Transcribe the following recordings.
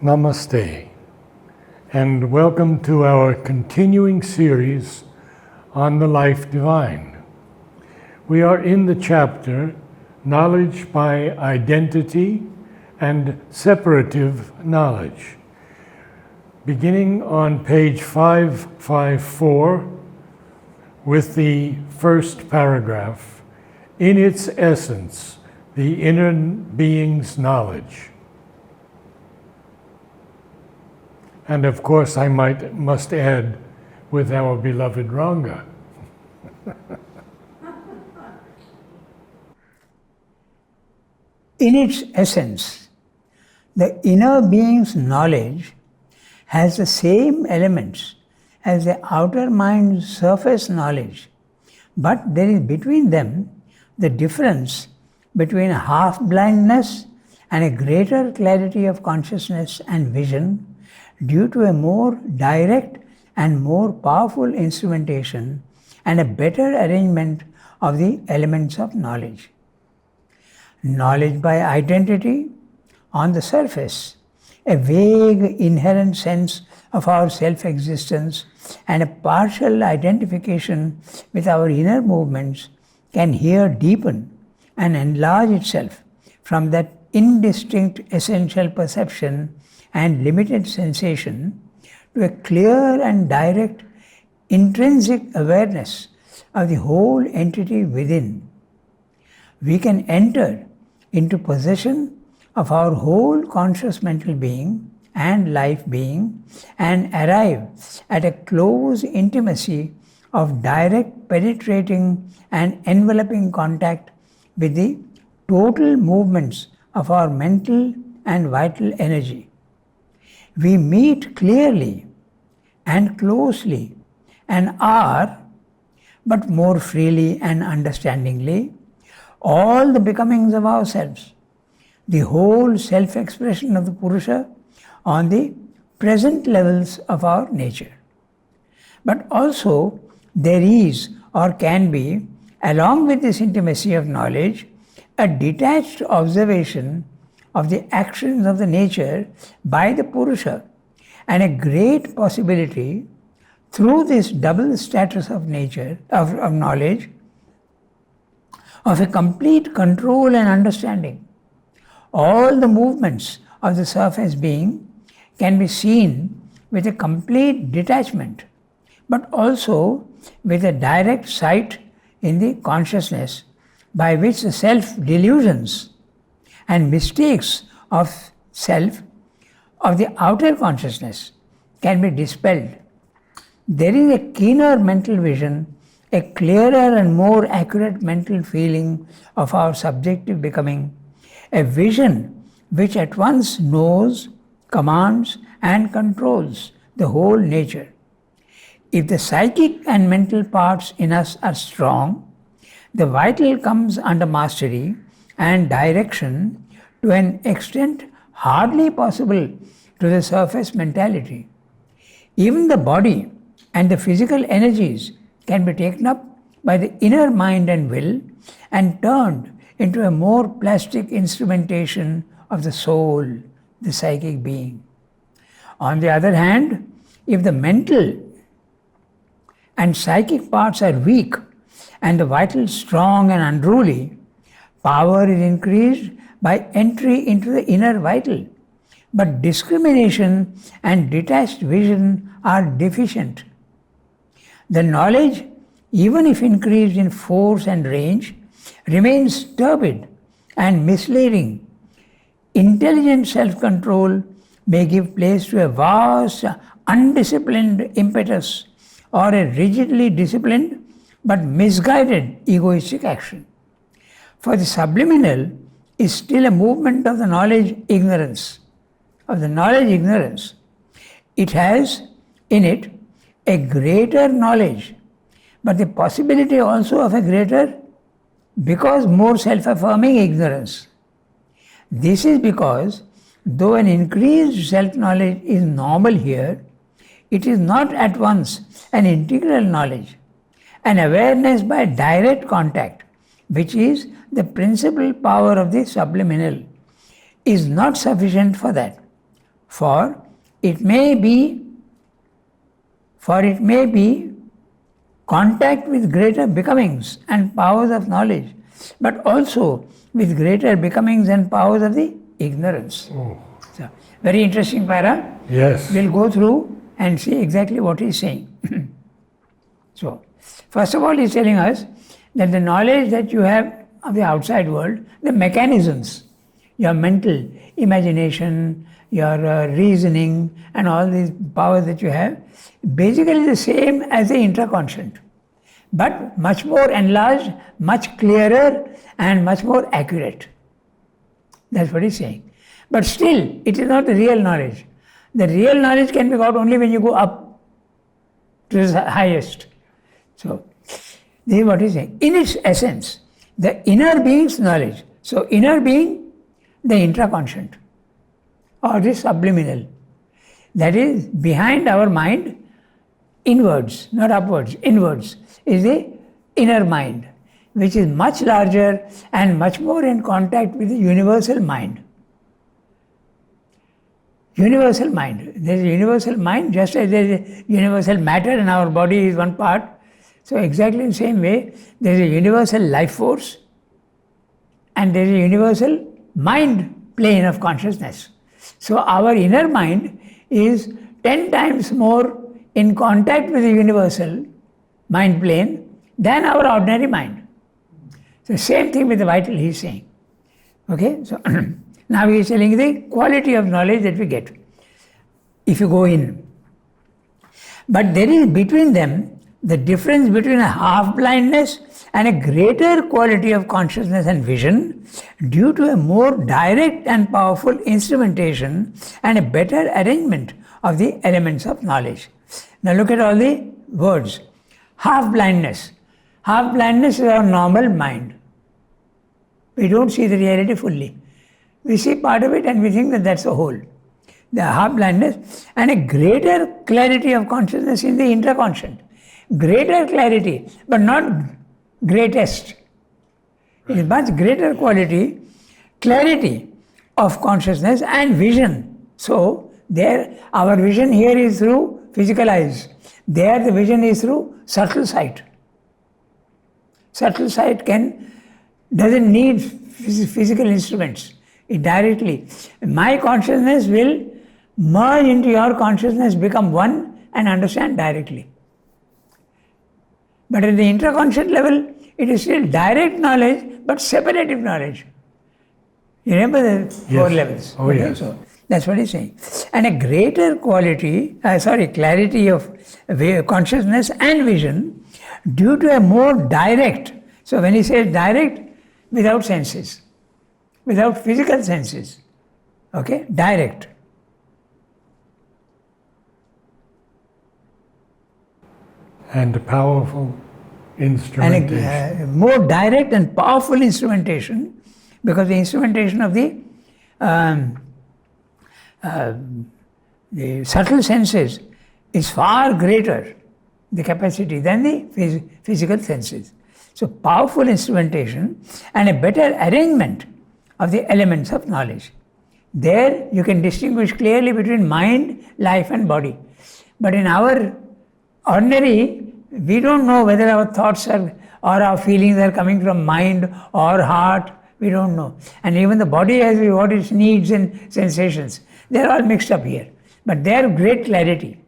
Namaste, and welcome to our continuing series on the life divine. We are in the chapter Knowledge by Identity and Separative Knowledge, beginning on page 554 with the first paragraph, in its essence, the inner being's knowledge. And of course, I must add, with our beloved Ranga. In its essence, the inner being's knowledge has the same elements as the outer mind's surface knowledge, but there is between them the difference between a half-blindness and a greater clarity of consciousness and vision due to a more direct and more powerful instrumentation and a better arrangement of the elements of knowledge. Knowledge by identity, on the surface, a vague inherent sense of our self-existence and a partial identification with our inner movements, can here deepen and enlarge itself from that indistinct essential perception and limited sensation to a clear and direct intrinsic awareness of the whole entity within. We can enter into possession of our whole conscious mental being and life being and arrive at a close intimacy of direct penetrating and enveloping contact with the total movements of our mental and vital energy. We meet clearly and closely and are, but more freely and understandingly, all the becomings of ourselves, the whole self-expression of the Purusha on the present levels of our nature. But also there is or can be, along with this intimacy of knowledge, a detached observation of the actions of the nature by the Purusha, and a great possibility through this double status of nature, of knowledge, of a complete control and understanding. All the movements of the surface being can be seen with a complete detachment, but also with a direct sight in the consciousness by which the self-delusions and mistakes of self, of the outer consciousness, can be dispelled. There is a keener mental vision, a clearer and more accurate mental feeling of our subjective becoming, a vision which at once knows, commands and controls the whole nature. If the psychic and mental parts in us are strong, the vital comes under mastery and direction to an extent hardly possible to the surface mentality. Even the body and the physical energies can be taken up by the inner mind and will and turned into a more plastic instrumentation of the soul, the psychic being. On the other hand, if the mental and psychic parts are weak and the vital strong and unruly, power is increased by entry into the inner vital, but discrimination and detached vision are deficient. The knowledge, even if increased in force and range, remains turbid and misleading. Intelligent self-control may give place to a vast, undisciplined impetus or a rigidly disciplined but misguided egoistic action. For the subliminal is still a movement of the knowledge ignorance. It has in it a greater knowledge, but the possibility also of a greater, because more self-affirming ignorance. This is because, though an increased self-knowledge is normal here, it is not at once an integral knowledge. An awareness by direct contact, which is the principal power of the subliminal, is not sufficient for that. For it may be contact with greater becomings and powers of knowledge, but also with greater becomings and powers of the ignorance. Oh. So, very interesting para. Yes. We'll go through and see exactly what he's saying. So, first of all, he's telling us that the knowledge that you have of the outside world, the mechanisms, your mental imagination, your reasoning, and all these powers that you have, basically the same as the intraconscient, but much more enlarged, much clearer, and much more accurate. That's what he's saying. But still, it is not the real knowledge. The real knowledge can be got only when you go up to the highest. So, this is what he's saying. In its essence, the inner being's knowledge, so inner being, the intraconscient, or the subliminal, that is behind our mind, inwards, not upwards, inwards, is the inner mind, which is much larger and much more in contact with the universal mind. Universal mind. There is a universal mind, just as there is a universal matter and our body is one part. So exactly the same way, there is a universal life force and there is a universal mind plane of consciousness. So our inner mind is 10 times more in contact with the universal mind plane than our ordinary mind. So same thing with the vital, he is saying. Okay, so now he is telling the quality of knowledge that we get if you go in. But there is between them the difference between a half-blindness and a greater quality of consciousness and vision due to a more direct and powerful instrumentation and a better arrangement of the elements of knowledge. Now look at all the words. Half-blindness. Half-blindness is our normal mind. We don't see the reality fully. We see part of it and we think that that's the whole. The half-blindness and a greater clarity of consciousness in the intraconscient. Greater clarity, but not greatest. It is much greater clarity of consciousness and vision. So, there, our vision here is through physical eyes. There, the vision is through subtle sight. Subtle sight doesn't need physical instruments. It directly. My consciousness will merge into your consciousness, become one, and understand directly. But at the intraconscient level, it is still direct knowledge, but separative knowledge. You remember the four levels? Oh, yes. So that's what he's saying. And a greater clarity of consciousness and vision due to a more direct. So when he says direct, without senses, without physical senses, okay, direct. And powerful instrumentation. And a more direct and powerful instrumentation, because the instrumentation of the subtle senses is far greater, the capacity, than the physical senses. So powerful instrumentation and a better arrangement of the elements of knowledge. There you can distinguish clearly between mind, life and body. But in our ordinary, we don't know whether our thoughts or our feelings are coming from mind or heart. We don't know. And even the body has what its needs and sensations. They're all mixed up here. But they have great clarity.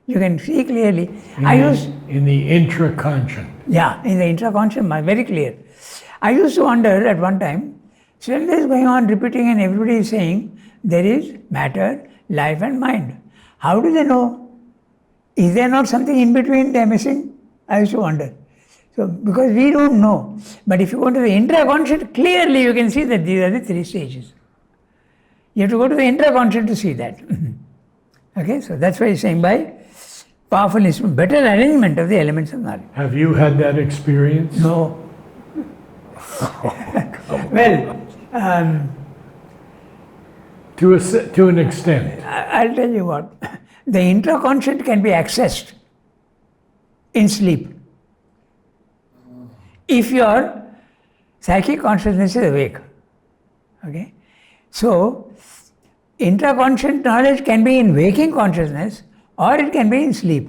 You can see clearly. In the intraconscient. Yeah, in the intraconscient, very clear. I used to wonder at one time, Srila is going on repeating and everybody is saying there is matter, life and mind. How do they know? Is there not something in between they're missing? I used to wonder. So, because we don't know. But if you go to the intraconscient, clearly you can see that these are the three stages. You have to go to the intraconscient to see that. Okay, so that's why he's saying by powerful instrument, better arrangement of the elements of knowledge. Have you had that experience? No. Well, to an extent. I'll tell you what. The intraconscient can be accessed in sleep. If your psychic consciousness is awake. Okay? So, intraconscious knowledge can be in waking consciousness or it can be in sleep.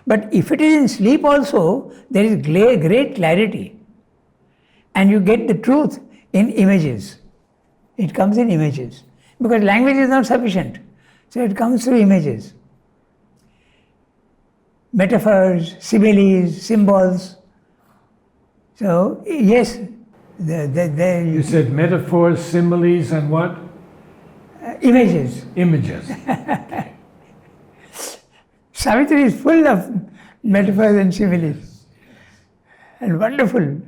But if it is in sleep also, there is great clarity. And you get the truth in images. It comes in images. Because language is not sufficient. So it comes through images. Metaphors, similes, symbols. So, yes. You said metaphors, similes, and what? Images. Images. Savitri is full of metaphors and similes. And wonderful.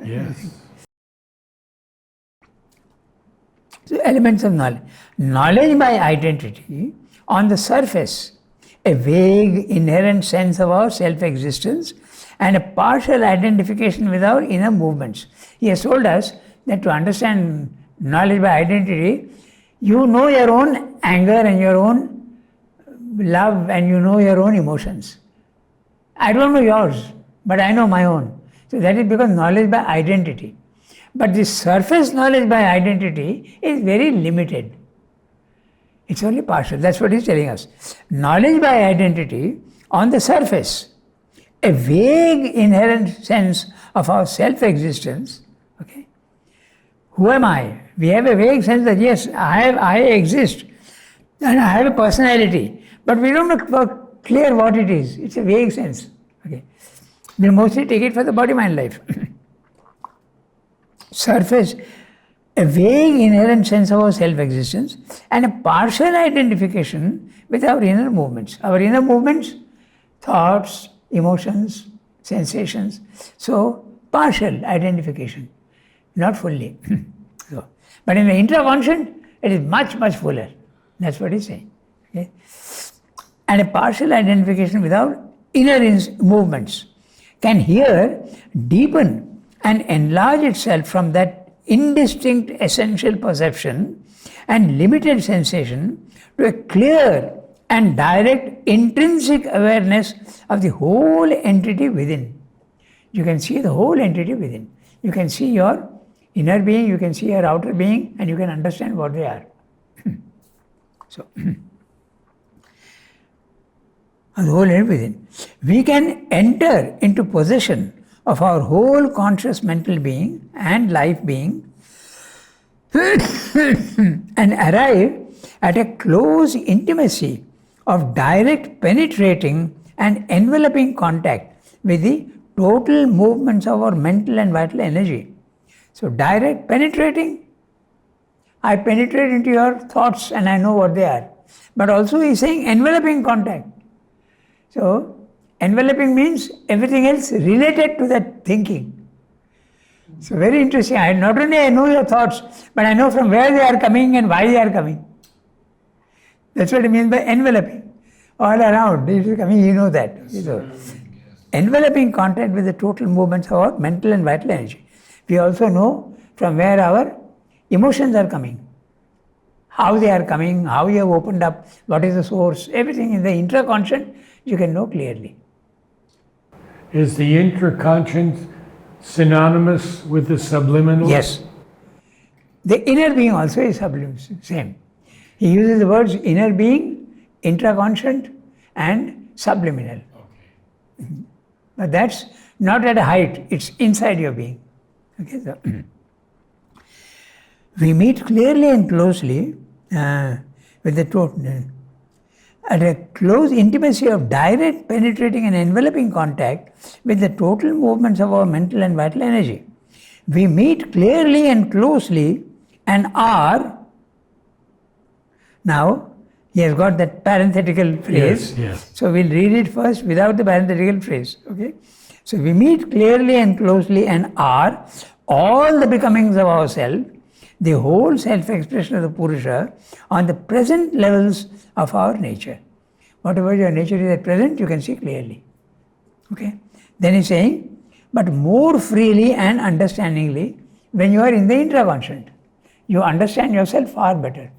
Yes. So, elements of knowledge. Knowledge by identity, on the surface, a vague inherent sense of our self-existence and a partial identification with our inner movements. He has told us that to understand knowledge by identity, you know your own anger and your own love and you know your own emotions. I don't know yours, but I know my own. So that is because knowledge by identity. But this surface knowledge by identity is very limited. It's only partial. That's what he's telling us. Knowledge by identity, on the surface, a vague inherent sense of our self-existence. Okay? Who am I? We have a vague sense that yes, I exist and I have a personality, but we don't know clear what it is. It's a vague sense. Okay? We mostly take it for the body-mind life. Surface, a vague inherent sense of our self-existence and a partial identification with our inner movements. Our inner movements, thoughts, emotions, sensations. So, partial identification, not fully. But in the intraconscious, it is much, much fuller. That's what he's saying. Okay? And a partial identification with our inner movements can here deepen and enlarge itself from that indistinct essential perception and limited sensation to a clear and direct intrinsic awareness of the whole entity within. You can see the whole entity within. You can see your inner being, you can see your outer being, and you can understand what they are. So, the whole entity within. We can enter into possession of our whole conscious mental being and life being and arrive at a close intimacy of direct penetrating and enveloping contact with the total movements of our mental and vital energy. So direct penetrating, I penetrate into your thoughts and I know what they are. But also he is saying enveloping contact. So enveloping means everything else related to that thinking. So very interesting. Not only I know your thoughts, but I know from where they are coming and why they are coming. That's what it means by enveloping. All around, if you're coming, you know that. So, enveloping contact with the total movements of our mental and vital energy. We also know from where our emotions are coming, how they are coming, how you have opened up, what is the source, everything in the intraconscious you can know clearly. Is the intraconscious synonymous with the subliminal? Yes. The inner being also is subliminal, same. He uses the words inner being, intraconscious and subliminal. Okay. But that's not at a height, it's inside your being. Okay, so we meet clearly and closely with the total, at a close intimacy of direct penetrating and enveloping contact with the total movements of our mental and vital energy. We meet clearly and closely and are, now he has got that parenthetical phrase. Yes, yes. So we'll read it first without the parenthetical phrase. Okay. So we meet clearly and closely and are all the becomings of ourself, the whole self-expression of the Purusha on the present levels of our nature. Whatever your nature is at present, you can see clearly. Okay. Then he's saying, but more freely and understandingly when you are in the intraconscious. You understand yourself far better.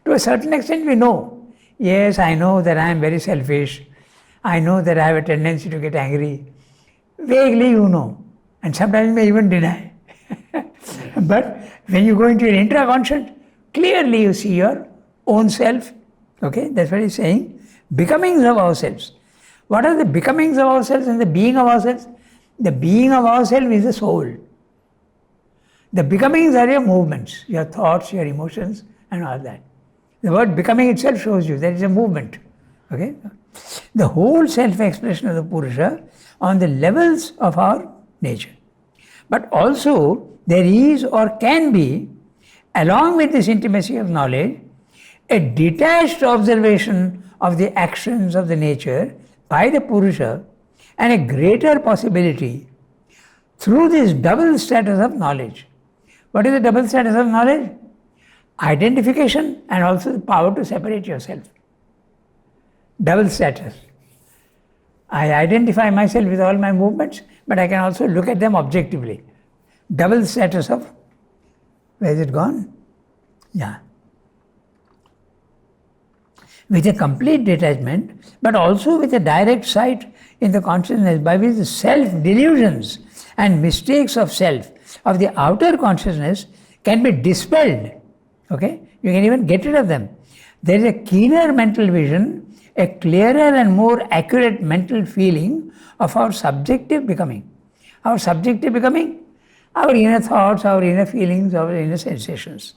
To a certain extent we know. Yes, I know that I am very selfish. I know that I have a tendency to get angry. Vaguely you know. And sometimes you may even deny. But when you go into your intraconscious, clearly you see your own self. Okay, that's what he's saying. Becomings of ourselves. What are the becomings of ourselves and the being of ourselves? The being of ourselves is the soul. The becomings are your movements, your thoughts, your emotions, and all that. The word becoming itself shows you that it's a movement. Okay? The whole self-expression of the Purusha on the levels of our nature. But also, there is or can be, along with this intimacy of knowledge, a detached observation of the actions of the nature by the Purusha, and a greater possibility through this double status of knowledge. What is the double status of knowledge? Identification and also the power to separate yourself. Double status. I identify myself with all my movements, but I can also look at them objectively. Double status of, where is it gone? Yeah. With a complete detachment, but also with a direct sight in the consciousness by which the self-delusions and mistakes of self, of the outer consciousness, can be dispelled. Okay? You can even get rid of them. There is a keener mental vision, a clearer and more accurate mental feeling of our subjective becoming. Our subjective becoming, our inner thoughts, our inner feelings, our inner sensations.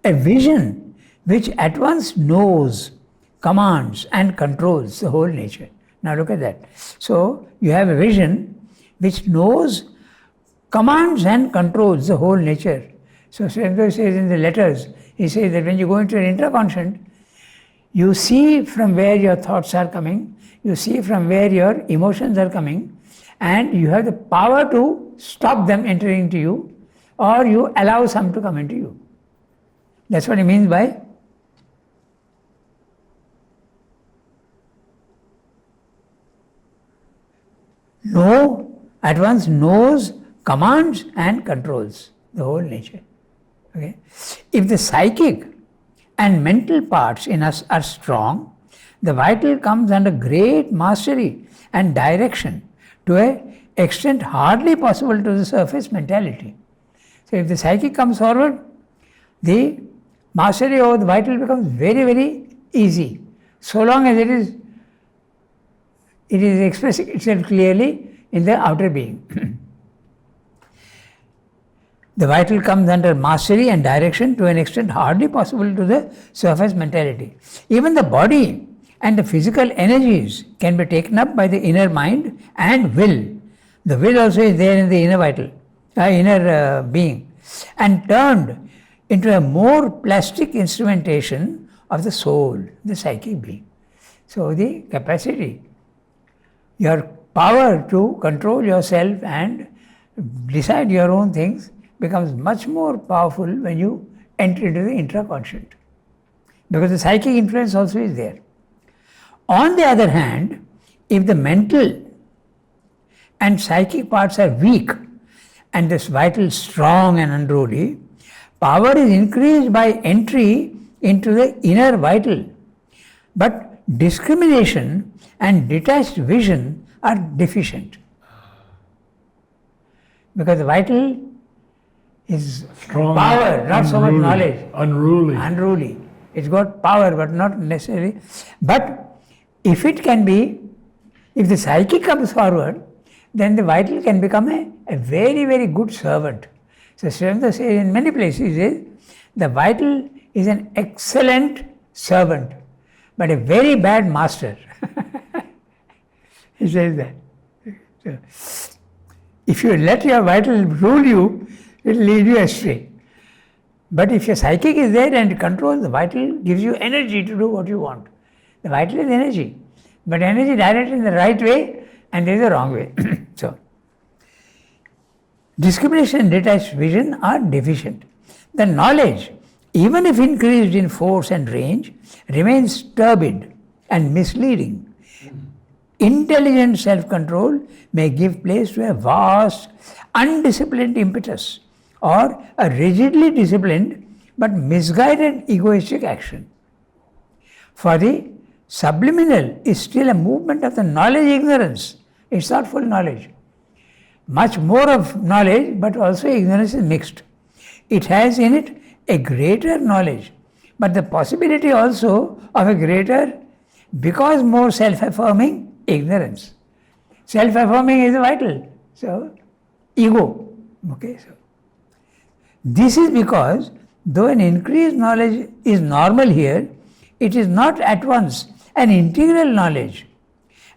A vision which at once knows, commands and controls the whole nature. Now look at that. So you have a vision which knows, commands and controls the whole nature. So Sri Aurobindo says in the letters, he says that when you go into an intraconscient, you see from where your thoughts are coming, you see from where your emotions are coming, and you have the power to stop them entering into you, or you allow some to come into you. That's what he means by at once knows, commands and controls the whole nature. Okay? If the psychic and mental parts in us are strong, the vital comes under great mastery and direction to an extent hardly possible to the surface mentality. So if the psychic comes forward, the mastery over the vital becomes very, very easy, so long as it is expressing itself clearly in the outer being. The vital comes under mastery and direction to an extent hardly possible to the surface mentality. Even the body and the physical energies can be taken up by the inner mind and will. The will also is there in the inner vital, inner being, and turned into a more plastic instrumentation of the soul, the psychic being. So the capacity, your power to control yourself and decide your own things becomes much more powerful when you enter into the intraconscient, because the psychic influence also is there. On the other hand, if the mental and psychic parts are weak and this vital strong and unruly, power is increased by entry into the inner vital, but discrimination and detached vision are deficient. Because the vital is strong, power, not so much knowledge. Unruly. It's got power, but not necessarily. But if it can be, if the psychic comes forward, then the vital can become a very, very good servant. So Sri Aurobindo says in many places, the vital is an excellent servant, but a very bad master. He says that. So, if you let your vital rule you, it will lead you astray. But if your psychic is there and controls, the vital gives you energy to do what you want. The vital is energy, but energy directed in the right way and there is a wrong way. So, discrimination and detached vision are deficient. The knowledge, even if increased in force and range, remains turbid and misleading. Intelligent self-control may give place to a vast, undisciplined impetus or a rigidly disciplined but misguided egoistic action. For the subliminal is still a movement of the knowledge ignorance. It's not full knowledge. Much more of knowledge, but also ignorance is mixed. It has in it a greater knowledge, but the possibility also of a greater, because more self-affirming, ignorance. Self-affirming is vital. So, ego. Okay, so this is because though an increased knowledge is normal here, it is not at once an integral knowledge.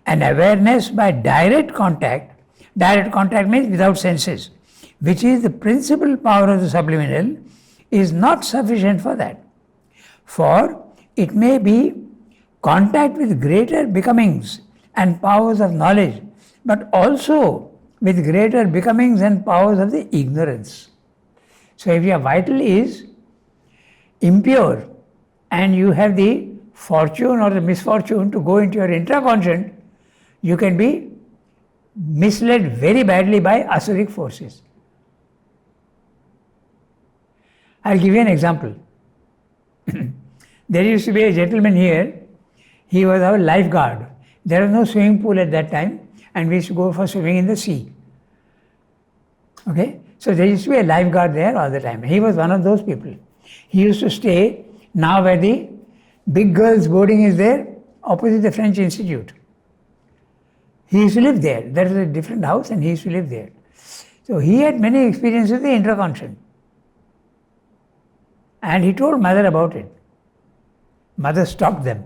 An awareness by direct contact means without senses, which is the principal power of the subliminal, is not sufficient for that. For it may be contact with greater becomings and powers of knowledge, but also with greater becomings and powers of the ignorance. So if your vital is impure and you have the fortune or the misfortune to go into your intraconscient, you can be misled very badly by asuric forces. I'll give you an example. There used to be a gentleman here, he was our lifeguard. There was no swimming pool at that time, and we used to go for swimming in the sea. Okay? So there used to be a lifeguard there all the time. He was one of those people. He used to stay now where the big girls' boarding is there, opposite the French Institute. He used to live there. There was a different house and he used to live there. So he had many experiences with the intraconscient. And he told mother about it. Mother stopped them.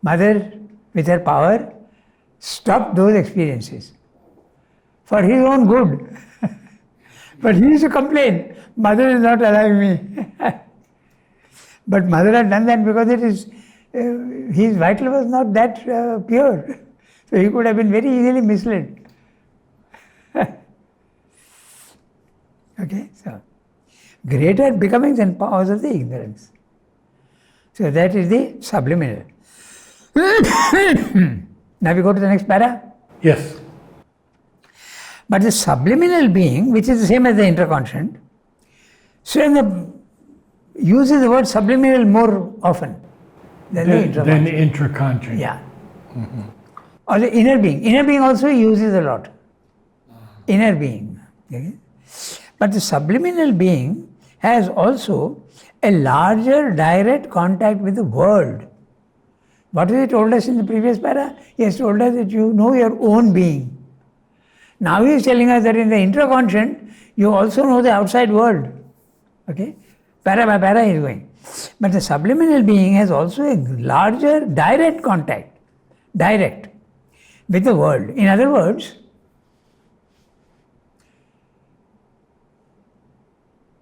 Mother, with her power, stopped those experiences for his own good. But he used to complain, mother is not allowing me. But mother had done that because it is his vital was not that pure. So he could have been very easily misled. Okay, so greater becomings and powers of the ignorance. So that is the subliminal. Now we go to the next para. Yes. But the subliminal being, which is the same as the interconscient, Srila uses the word subliminal more often than the intraconscient. Yeah. Mm-hmm. Or the inner being. Inner being also uses a lot. Inner being. Okay? But the subliminal being has also a larger direct contact with the world. What has he told us in the previous para? He has told us that you know your own being. Now he is telling us that in the intraconscient, you also know the outside world. Okay? Para by para he is going. But the subliminal being has also a larger direct contact, direct, with the world. In other words,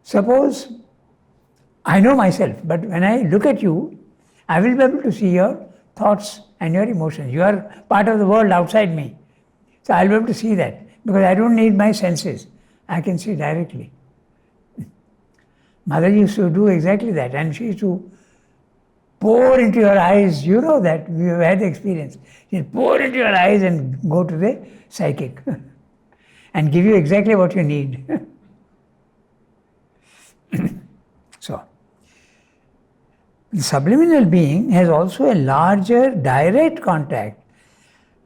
suppose I know myself, but when I look at you, I will be able to see your thoughts and your emotions. You are part of the world outside me. So I will be able to see that because I don't need my senses. I can see directly. Mother used to do exactly that, and she used to pour into your eyes. You know that, we have had the experience. She'll pour into your eyes and go to the psychic and give you exactly what you need. So, the subliminal being has also a larger direct contact.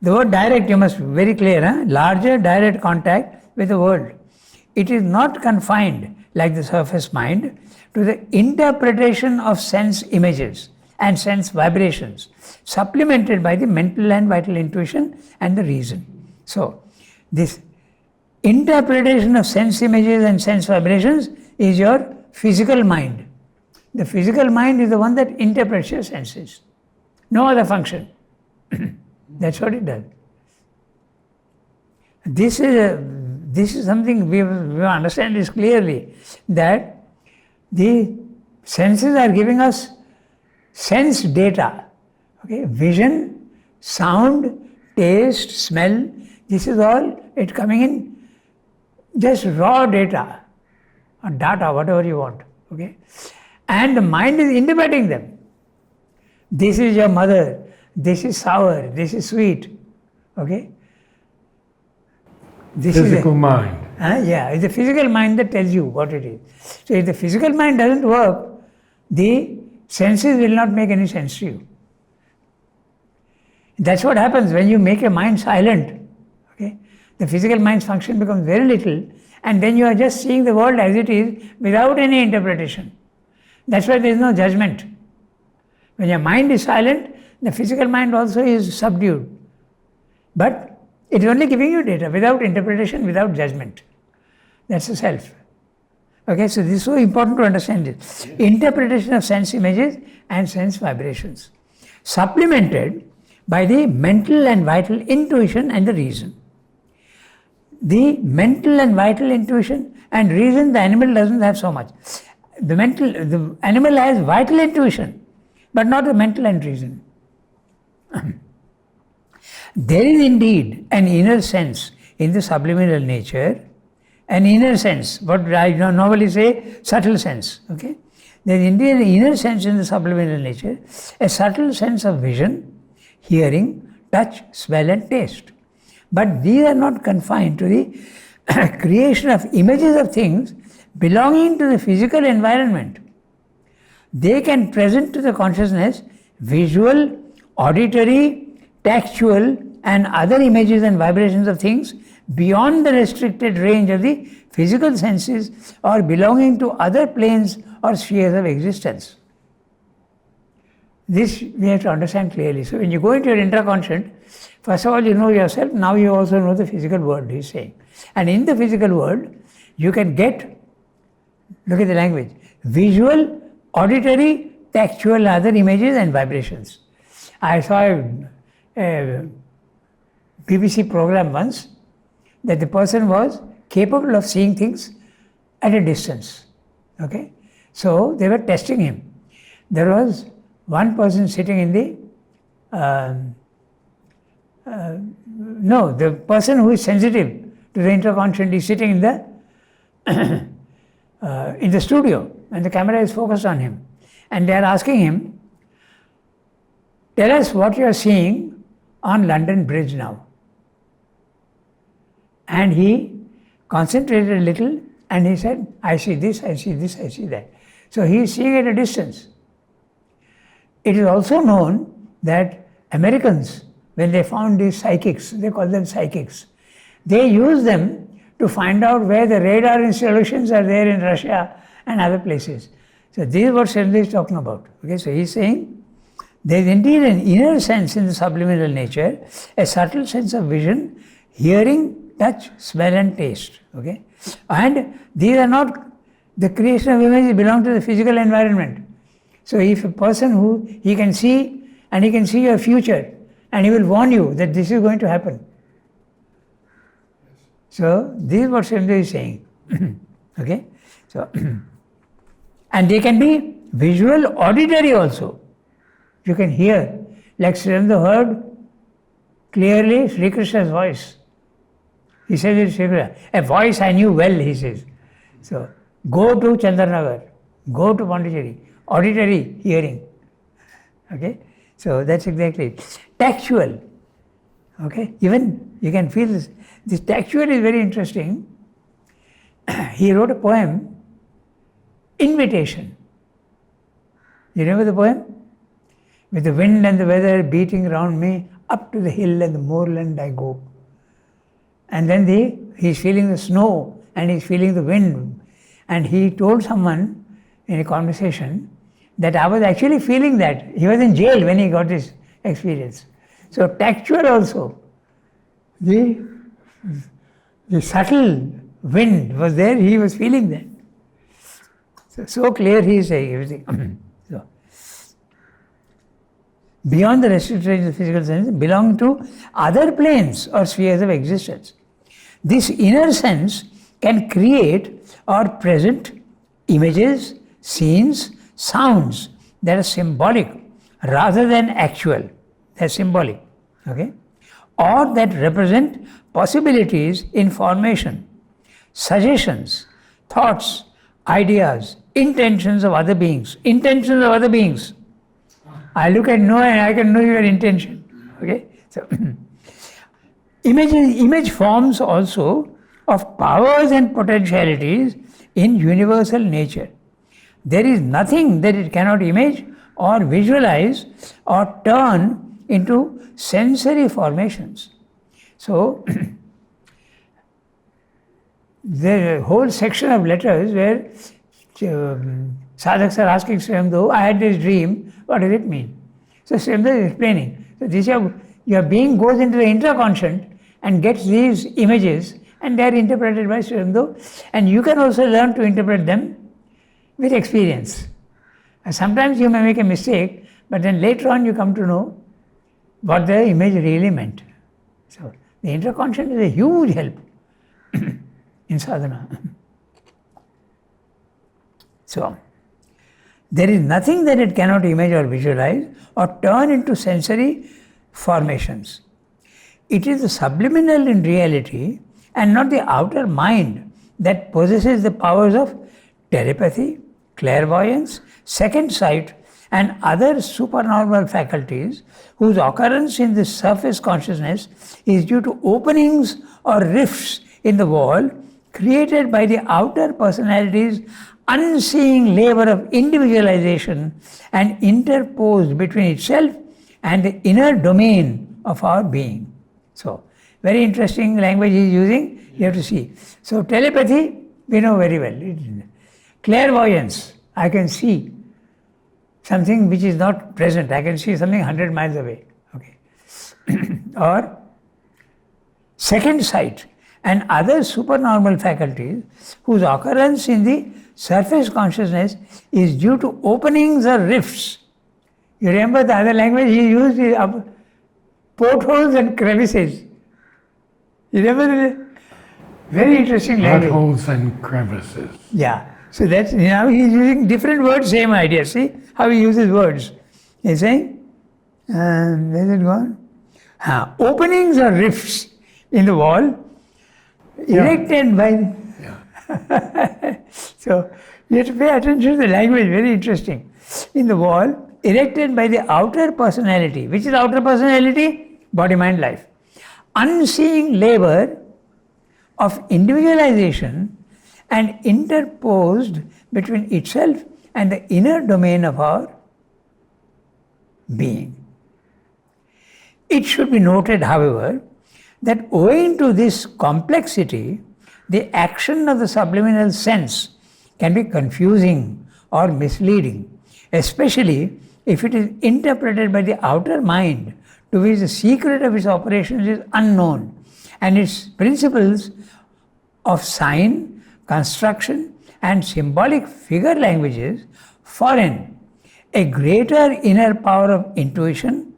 The word direct, you must be very clear, larger direct contact with the world. It is not confined, like the surface mind, to the interpretation of sense images and sense vibrations, supplemented by the mental and vital intuition and the reason. So, this interpretation of sense images and sense vibrations is your physical mind. The physical mind is the one that interprets your senses. No other function. That's what it does. This is something we understand this clearly, that the senses are giving us sense data. Okay? Vision, sound, taste, smell, this is all it coming in just raw data or data, whatever you want. Okay? And the mind is interpreting them. This is your mother, this is sour, this is sweet. Okay? This physical mind. Yeah, it's the physical mind that tells you what it is. So if the physical mind doesn't work, the senses will not make any sense to you. That's what happens when you make a mind silent. Okay? The physical mind's function becomes very little, And then you are just seeing the world as it is without any interpretation. That's why there is no judgment. When your mind is silent, the physical mind also is subdued. But it is only giving you data without interpretation, without judgment. That's the self. Okay, so this is so important to understand this. Interpretation of sense images and sense vibrations, supplemented by the mental and vital intuition and the reason. The mental and vital intuition and reason, the animal doesn't have so much. The animal has vital intuition, but not the mental and reason. There is indeed an inner sense in the subliminal nature, an inner sense, what I normally say, subtle sense. Okay, there is indeed an inner sense in the subliminal nature, a subtle sense of vision, hearing, touch, smell, and taste. But these are not confined to the creation of images of things belonging to the physical environment. They can present to the consciousness visual, auditory, tactual, and other images and vibrations of things beyond the restricted range of the physical senses or belonging to other planes or spheres of existence. This we have to understand clearly. So when you go into your intraconscient, first of all you know yourself, now you also know the physical world, he is saying. And in the physical world, you can get, look at the language, visual, auditory, tactual, other images and vibrations. I saw a BBC program once that the person was capable of seeing things at a distance. Okay? So they were testing him. There was one person sitting in the, the person who is sensitive to the intraconscient is sitting in the studio, and the camera is focused on him. And they are asking him, tell us what you are seeing on London Bridge now. And he concentrated a little and he said, I see this, I see this, I see that. So he is seeing at a distance. It is also known that Americans, when they found these psychics, they call them psychics, they use them to find out where the radar installations are there in Russia and other places. So this is what Sridhar is talking about. Okay, so he is saying there is indeed an inner sense in the subliminal nature, a subtle sense of vision, hearing, touch, smell and taste. Okay, and these are not the creation of images belong to the physical environment. So if a person who he can see and he can see your future and he will warn you that this is going to happen. So this is what Sridhar is saying. Okay, so and they can be visual, auditory also. You can hear, like Sridhar heard clearly Sri Krishna's voice. He says it, Sri Krishna, a voice I knew well, he says. So go to Chandranagar, go to Pondicherry, auditory hearing. Okay, so that's exactly it. Tactual. Okay, even you can feel this. This tactual is very interesting. He wrote a poem, Invitation. You remember the poem? With the wind and the weather beating round me, up to the hill and the moorland I go. And then he's feeling the snow and he's feeling the wind. And he told someone in a conversation that I was actually feeling that. He was in jail when he got this experience. So tactual also. The subtle wind was there, he was feeling that. So clear he is saying everything. So, beyond the restricted range of physical sense, belong to other planes or spheres of existence. This inner sense can create or present images, scenes, sounds that are symbolic rather than actual. They're symbolic. Okay? Or that represent possibilities in formation, suggestions, thoughts, ideas, intentions of other beings. Intentions of other beings. I look at Noah and I can know your intention. Okay? So image forms also of powers and potentialities in universal nature. There is nothing that it cannot image or visualize or turn into sensory formations. So There's a whole section of letters where sadhaks are asking Swayambhu, I had this dream, what does it mean? So Swayambhu is explaining. So your being goes into the intraconscious and gets these images, and they are interpreted by Swayambhu, and you can also learn to interpret them with experience. And sometimes you may make a mistake, but then later on you come to know what the image really meant. So the intraconscious is a huge help in sadhana. So there is nothing that it cannot image or visualize or turn into sensory formations. It is the subliminal in reality and not the outer mind that possesses the powers of telepathy, clairvoyance, second sight, and other supernormal faculties whose occurrence in the surface consciousness is due to openings or rifts in the wall created by the outer personality's unseeing labor of individualization and interposed between itself and the inner domain of our being. So, very interesting language he is using, you have to see. So, telepathy, we know very well. Clairvoyance, I can see something which is not present, I can see something 100 miles away. Okay. Or second sight and other supernormal faculties whose occurrence in the surface consciousness is due to openings or rifts. You remember the other language he used is portholes and crevices. You remember the very interesting language. Potholes and crevices. Yeah. So that's, now he's using different words, same idea. See how he uses words. He's saying, where's it gone? Openings or rifts in the wall erected by... Yeah. So you have to pay attention to the language, very interesting. In the wall, erected by the outer personality. Which is outer personality? Body, mind, life. Unseeing labor of individualization and interposed between itself and the inner domain of our being. It should be noted, however, that owing to this complexity, the action of the subliminal sense can be confusing or misleading, especially if it is interpreted by the outer mind, to which the secret of its operations is unknown and its principles of sign, construction and symbolic figure languages foreign. A greater inner power of intuition,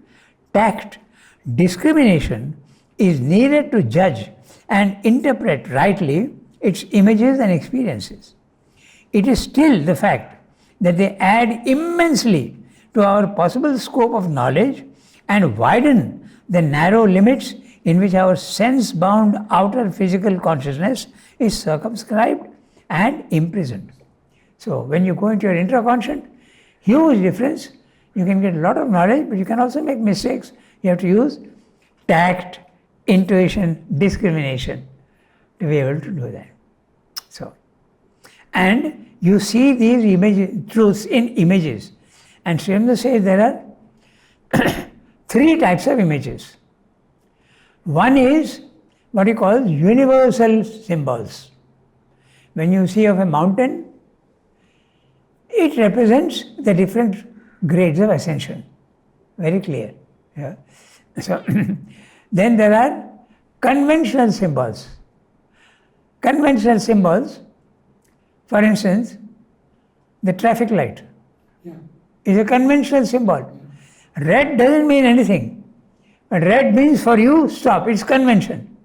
tact, discrimination is needed to judge and interpret rightly its images and experiences. It is still the fact that they add immensely to our possible scope of knowledge and widen the narrow limits in which our sense-bound outer physical consciousness is circumscribed and imprisoned. So when you go into your intraconscious, huge difference. You can get a lot of knowledge, but you can also make mistakes. You have to use tact, intuition, discrimination to be able to do that. So, and you see these truths in images. And Swayambhu says there are 3 types of images. One is what he calls universal symbols. When you see of a mountain, it represents the different grades of ascension. Very clear. Yeah. So, then there are conventional symbols. Conventional symbols, for instance, the traffic light is a conventional symbol. Red doesn't mean anything. But red means for you, stop. It's convention.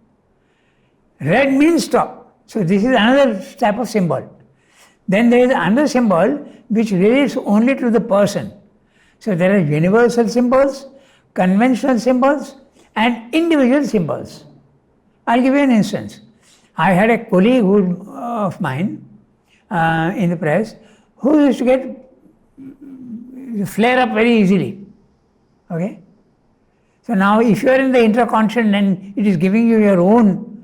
Red means stop. So this is another type of symbol. Then there is another symbol which relates only to the person. So there are universal symbols, conventional symbols, and individual symbols. I'll give you an instance. I had a colleague of mine in the press who used to get flare up very easily. Okay? So now if you are in the intraconscious and it is giving you your own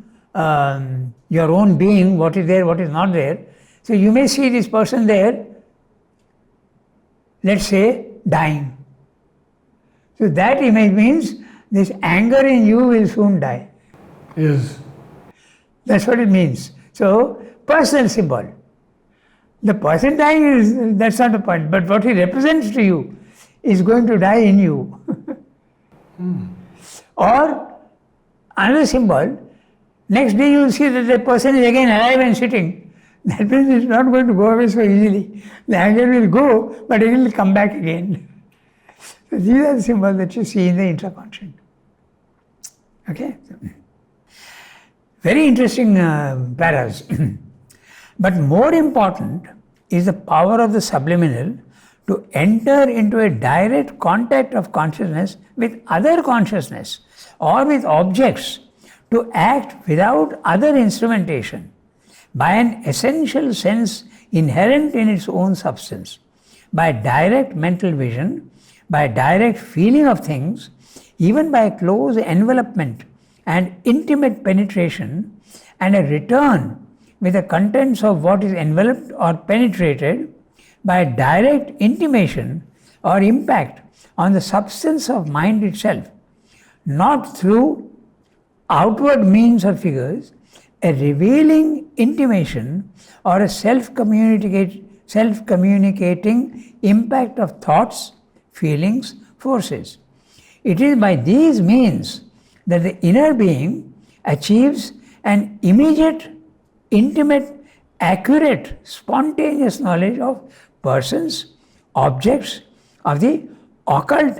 being, what is there, what is not there. So you may see this person there, let's say, dying. So that image means this anger in you will soon die. Is That's what it means. So, personal symbol. The person dying that's not the point, but what he represents to you is going to die in you. Or another symbol, next day you will see that the person is again alive and sitting. That means it's not going to go away so easily. The anger will go, but it will come back again. So these are the symbols that you see in the intraconscient. Okay? Very interesting paras. But more important is the power of the subliminal to enter into a direct contact of consciousness with other consciousness or with objects, to act without other instrumentation, by an essential sense inherent in its own substance, by direct mental vision, by direct feeling of things, even by close envelopment and intimate penetration, and a return with the contents of what is enveloped or penetrated, by direct intimation or impact on the substance of mind itself, not through outward means or figures, a revealing intimation or a self-communicating impact of thoughts, feelings, forces. It is by these means that the inner being achieves an immediate, intimate, accurate, spontaneous knowledge of persons, objects, of the occult,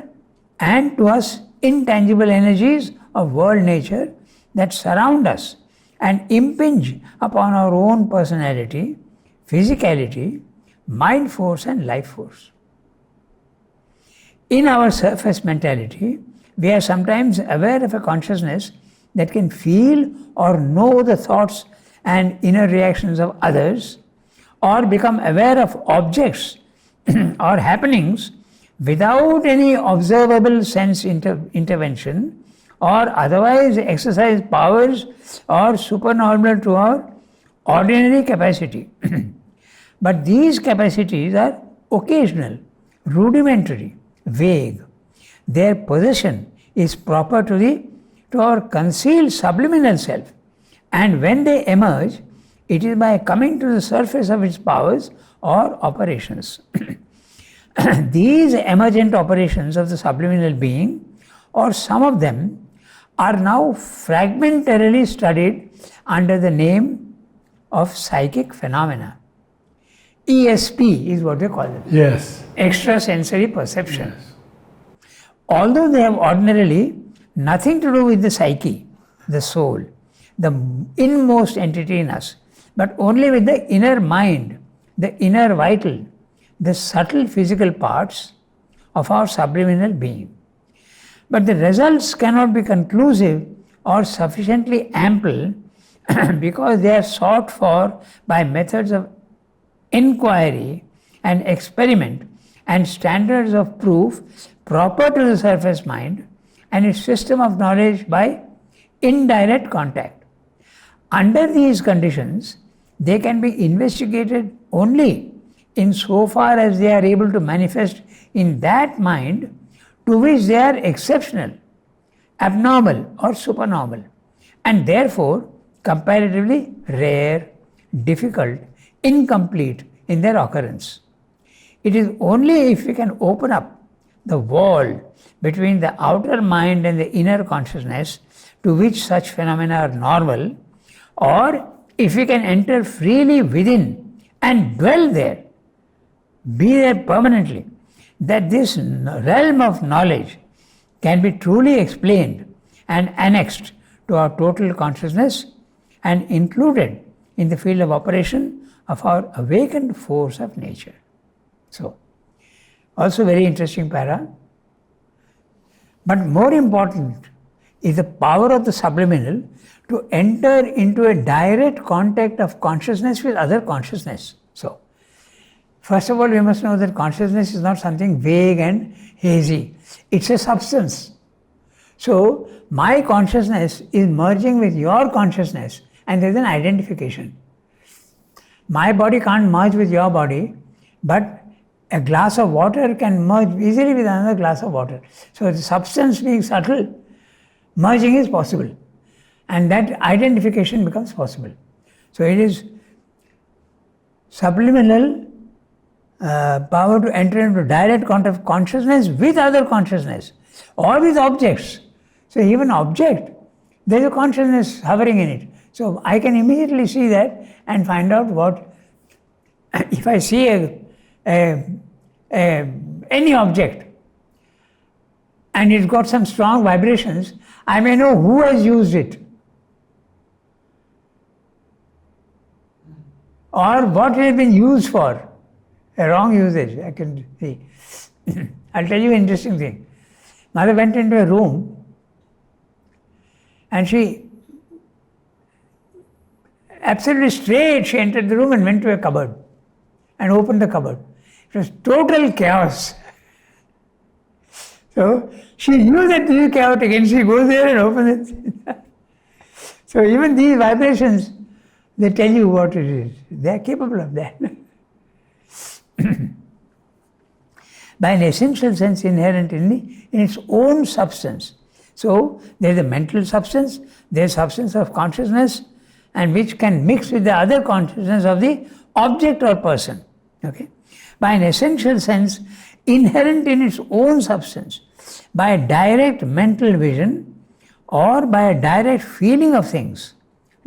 and to us intangible energies of world nature that surround us and impinge upon our own personality, physicality, mind force and life force. In our surface mentality, we are sometimes aware of a consciousness that can feel or know the thoughts and inner reactions of others, or become aware of objects or happenings without any observable sense intervention, or otherwise exercise powers or supernormal to our ordinary capacity. But these capacities are occasional, rudimentary, vague. Their possession is proper to our concealed subliminal self, and when they emerge, it is by coming to the surface of its powers or operations. These emergent operations of the subliminal being, or some of them, are now fragmentarily studied under the name of psychic phenomena. ESP is what they call it. Yes. Extrasensory perception. Yes. Although they have ordinarily nothing to do with the psyche, the soul, the inmost entity in us, but only with the inner mind, the inner vital, the subtle physical parts of our subliminal being. But the results cannot be conclusive or sufficiently ample because they are sought for by methods of inquiry and experiment and standards of proof proper to the surface mind and its system of knowledge by indirect contact. Under these conditions, they can be investigated only in so far as they are able to manifest in that mind to which they are exceptional, abnormal or supernormal, and therefore comparatively rare, difficult, incomplete in their occurrence. It is only if we can open up the wall between the outer mind and the inner consciousness to which such phenomena are normal, or if we can enter freely within and dwell there, be there permanently, that this realm of knowledge can be truly explained and annexed to our total consciousness and included in the field of operation of our awakened force of nature. So, also very interesting para. But more important is the power of the subliminal to enter into a direct contact of consciousness with other consciousness. So, first of all, we must know that consciousness is not something vague and hazy. It's a substance. So, my consciousness is merging with your consciousness, and there's an identification. My body can't merge with your body, but a glass of water can merge easily with another glass of water. So, the substance being subtle, merging is possible, and that identification becomes possible. So it is subliminal power to enter into direct contact of consciousness with other consciousness or with objects. So even object, there is a consciousness hovering in it. So I can immediately see that and find out what, if I see any object and it's got some strong vibrations, I may know who has used it or what it has been used for. A wrong usage, I can see. I'll tell you an interesting thing. Mother went into a room and she, absolutely straight, she entered the room and went to a cupboard and opened the cupboard. It was total chaos. So she knew that this is chaotic and she goes there and opens it. So even these vibrations, they tell you what it is. They are capable of that. By an essential sense inherent in its own substance. So there is a mental substance, there is substance of consciousness, and which can mix with the other consciousness of the object or person. Okay? By an essential sense inherent in its own substance, by a direct mental vision or by a direct feeling of things.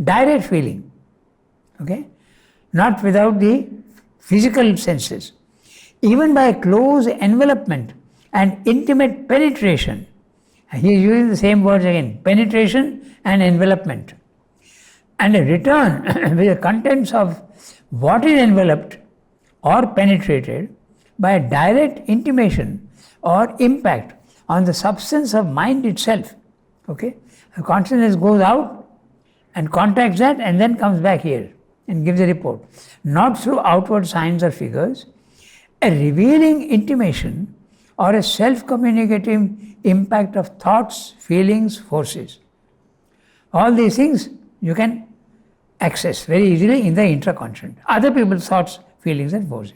Direct feeling. Okay? Not without the physical senses. Even by a close envelopment and intimate penetration. He is using the same words again, penetration and envelopment. And a return with the contents of what is enveloped or penetrated by a direct intimation or impact on the substance of mind itself. Okay? The consciousness goes out and contacts that and then comes back here and gives a report. Not through outward signs or figures, a revealing intimation or a self-communicative impact of thoughts, feelings, forces. All these things you can access very easily in the intraconscious. Other people's thoughts, feelings and forces.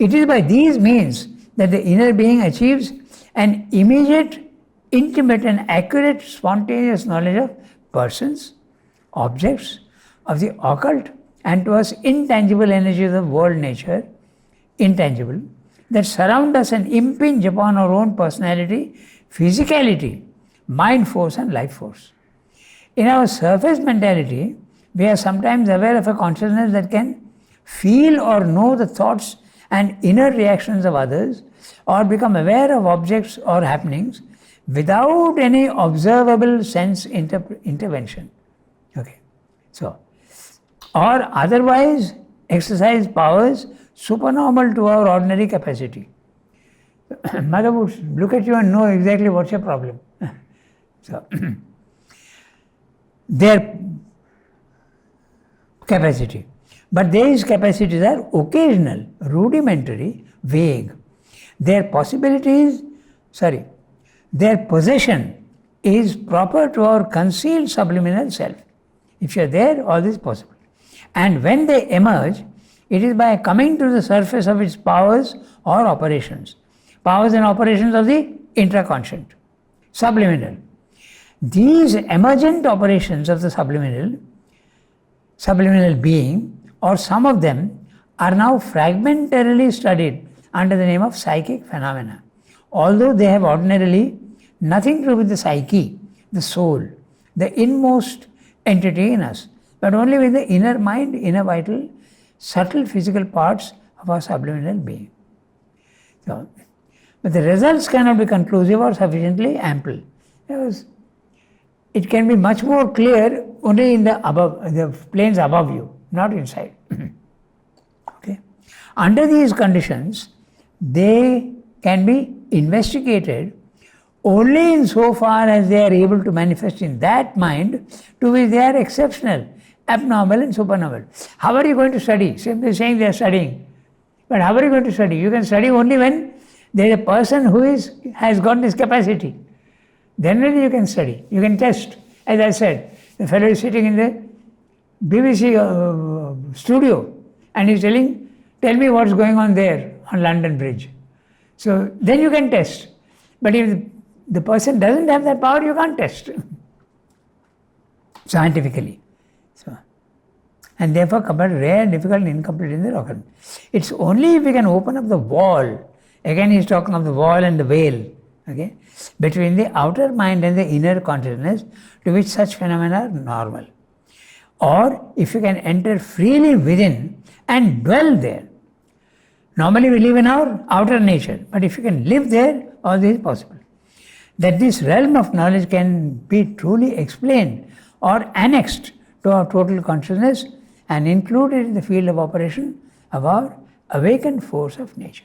It is by these means that the inner being achieves an immediate, intimate and accurate spontaneous knowledge of persons, objects, of the occult and to us intangible energies of world nature, intangible, that surround us and impinge upon our own personality, physicality, mind force and life force. In our surface mentality, we are sometimes aware of a consciousness that can feel or know the thoughts and inner reactions of others or become aware of objects or happenings without any observable sense intervention. Okay. So, or otherwise exercise powers supernormal to our ordinary capacity. Mother would look at you and know exactly what's your problem. So, their capacity. But these capacities are occasional, rudimentary, vague. Their possession is proper to our concealed subliminal self. If you are there, all this is possible. And when they emerge, it is by coming to the surface of its powers or operations. Powers and operations of the intraconscient, subliminal. These emergent operations of the subliminal being, or some of them, are now fragmentarily studied under the name of psychic phenomena. Although they have ordinarily nothing to do with the psyche, the soul, the inmost entity in us, but only with the inner mind, inner vital, subtle physical parts of our subliminal being. So, but the results cannot be conclusive or sufficiently ample, because it can be much more clear only in the planes above you, not inside. Okay. Under these conditions, they can be investigated only in so far as they are able to manifest in that mind to which they are exceptional, abnormal and supernormal. How are you going to study? Simply saying they are studying. But how are you going to study? You can study only when there is a person who has got this capacity. Then only you can study. You can test. As I said, the fellow is sitting in the BBC studio and he's telling, tell me what's going on there on London Bridge. So then you can test. But if the person doesn't have that power, you can't test scientifically. So, and therefore but rare, difficult, and incomplete in their occurrence. It's only if we can open up the wall, again he's talking of the wall and the veil, okay, between the outer mind and the inner consciousness, to which such phenomena are normal. Or if you can enter freely within and dwell there. Normally we live in our outer nature, but if you can live there, all this is possible. That this realm of knowledge can be truly explained or annexed to our total consciousness and included in the field of operation of our awakened force of nature.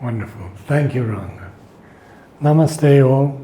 Wonderful. Thank you, Ranga. Namaste all.